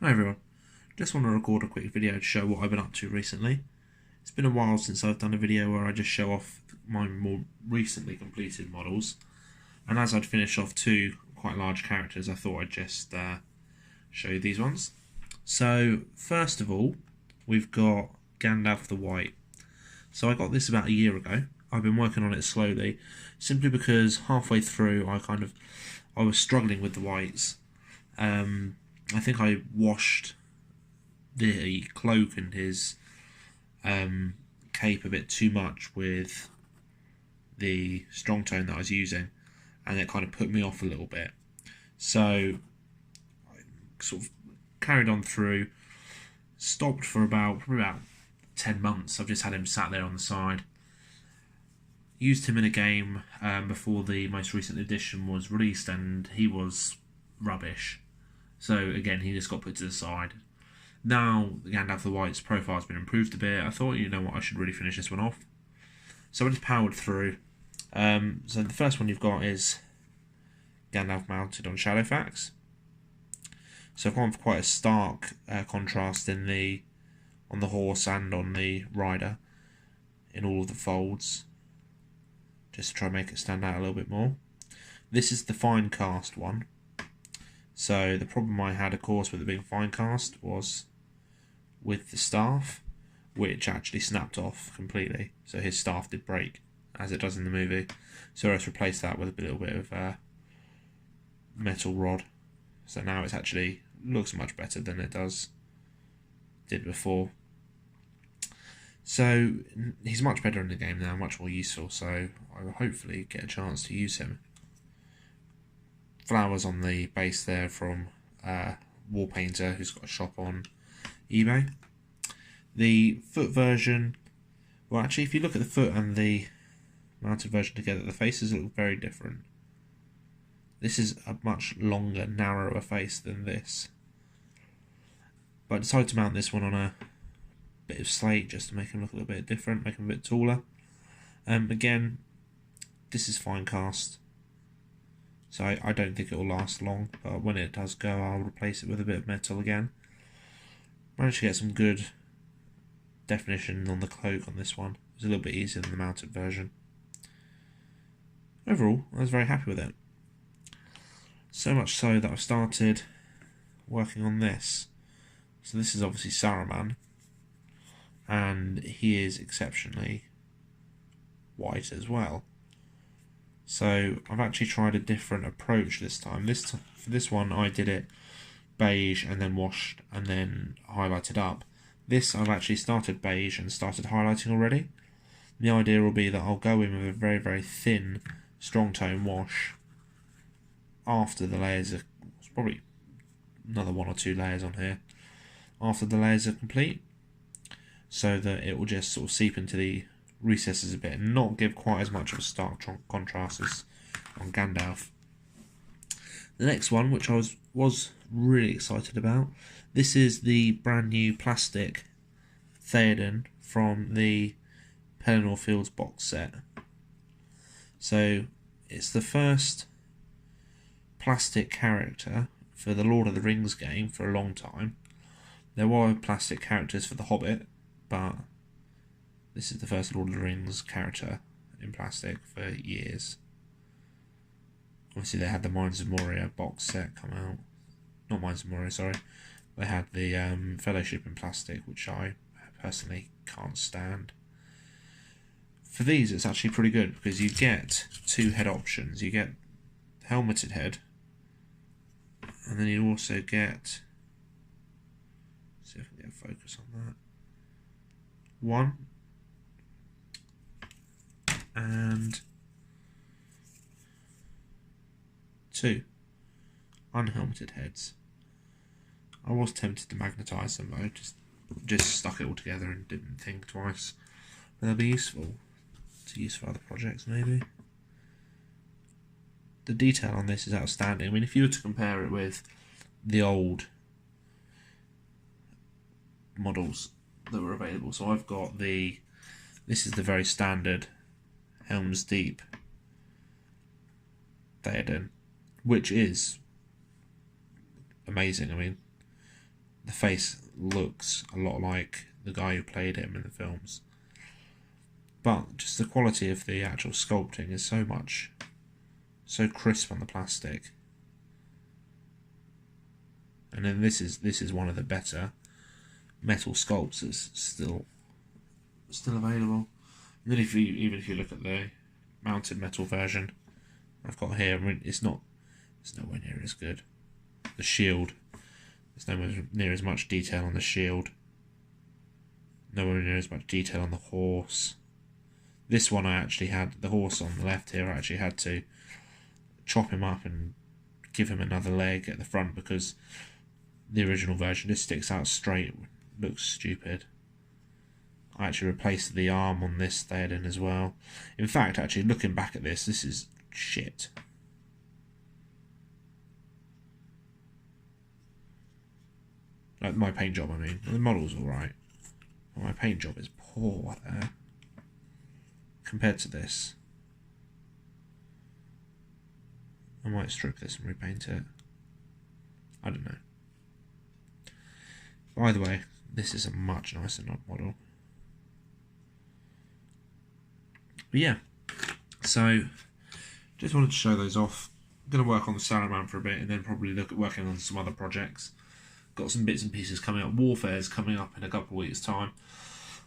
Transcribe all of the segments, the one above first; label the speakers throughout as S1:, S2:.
S1: Hi everyone, just want to record a quick video to show what I've been up to recently. It's been a while since I've done a video where I just show off my more recently completed models, and as I'd finished off two quite large characters, I thought I'd just show you these ones. So first of all, we've got Gandalf the White. So I got this about a year ago. I've been working on it slowly, simply because halfway through I was struggling with the whites. I think I washed the cloak and his cape a bit too much with the strong tone that I was using, and it kind of put me off a little bit. So I sort of carried on through, stopped for probably about 10 months. I've just had him sat there on the side. Used him in a game before the most recent edition was released, and he was rubbish. So again, he just got put to the side. Now Gandalf the White's profile has been improved a bit. I thought, you know what, I should really finish this one off. So I just powered through. So the first one you've got is Gandalf mounted on Shadowfax. So I've gone for quite a stark contrast on the horse and on the rider in all of the folds, just to try and make it stand out a little bit more. This is the fine cast one. So the problem I had, of course, with it being fine cast was with the staff, which actually snapped off completely. So his staff did break, as it does in the movie. So I just replaced that with a little bit of metal rod. So now it actually looks much better than it did before. So he's much better in the game now, much more useful. So I will hopefully get a chance to use him. Flowers on the base there from Wall Painter, who's got a shop on eBay. The foot version, well, actually, if you look at the foot and the mounted version together, the faces look very different. This is a much longer, narrower face than this. But I decided to mount this one on a bit of slate just to make him look a little bit different, make him a bit taller. Again, this is fine cast, so I don't think it will last long, but when it does go, I'll replace it with a bit of metal again. Managed to get some good definition on the cloak on this one. It was a little bit easier than the mounted version. Overall, I was very happy with it. So much so that I've started working on this. So this is obviously Saruman, and he is exceptionally white as well. So I've actually tried a different approach this time. For this one, I did it beige and then washed and then highlighted up. This I've actually started beige and started highlighting already. The idea will be that I'll go in with a very, very thin strong tone wash after the layers are, probably another one or two layers on here, after the layers are complete, so that it will just sort of seep into the recesses a bit and not give quite as much of a stark contrast as on Gandalf. The next one, which I was really excited about, this is the brand new plastic Theoden from the Pelennor Fields box set. So it's the first plastic character for the Lord of the Rings game for a long time. There were plastic characters for The Hobbit, but this is the first Lord of the Rings character in plastic for years. Obviously they had the Mines of Moria box set come out. Not Mines of Moria, sorry. They had the Fellowship in plastic, which I personally can't stand. For these it's actually pretty good, because you get two head options. You get helmeted head, and then you also get, see if I can get a focus on that, one and two unhelmeted heads. I was tempted to magnetise them, but I just stuck it all together and didn't think twice. But they'll be useful to use for other projects, maybe. The detail on this is outstanding. I mean, if you were to compare it with the old models that were available, so I've got this is the very standard Helm's Deep Theoden, which is amazing. I mean, the face looks a lot like the guy who played him in the films. But just the quality of the actual sculpting is so crisp on the plastic. And then this is one of the better metal sculpts that's still available. And then even if you look at the mounted metal version I've got here, I mean, it's nowhere near as good. The shield, there's nowhere near as much detail on the shield. Nowhere near as much detail on the horse. This one I actually had, the horse on the left here, I actually had to chop him up and give him another leg at the front because the original version just sticks out straight. It looks stupid. I actually replaced the arm on this Theoden as well. In fact, actually looking back at this is shit. Like my paint job, I mean. The model's alright. My paint job is poor there. Compared to this. I might strip this and repaint it. I don't know. By the way, this is a much nicer model. But yeah, so just wanted to show those off. I'm going to work on the Saruman for a bit and then probably look at working on some other projects. Got some bits and pieces coming up. Warfare's coming up in a couple of weeks' time.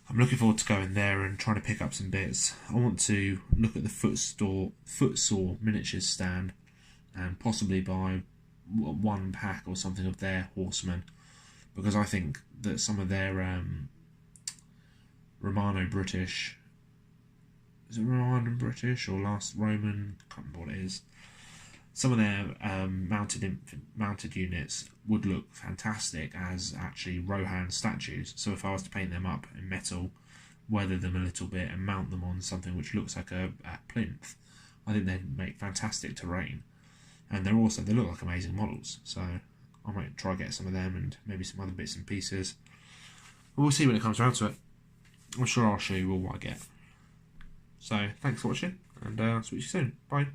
S1: I'm looking forward to going there and trying to pick up some bits. I want to look at the footsore miniatures stand and possibly buy one pack or something of their horsemen, because I think that some of their Romano-British, is it Romano-British or last Roman? I can't remember what it is. Some of their mounted units would look fantastic as actually Rohan statues. So if I was to paint them up in metal, weather them a little bit and mount them on something which looks like a plinth, I think they'd make fantastic terrain. And they look like amazing models. So I might try get some of them and maybe some other bits and pieces. But we'll see when it comes around to it. I'm sure I'll show you all what I get. So thanks for watching, and I'll speak to you soon. Bye.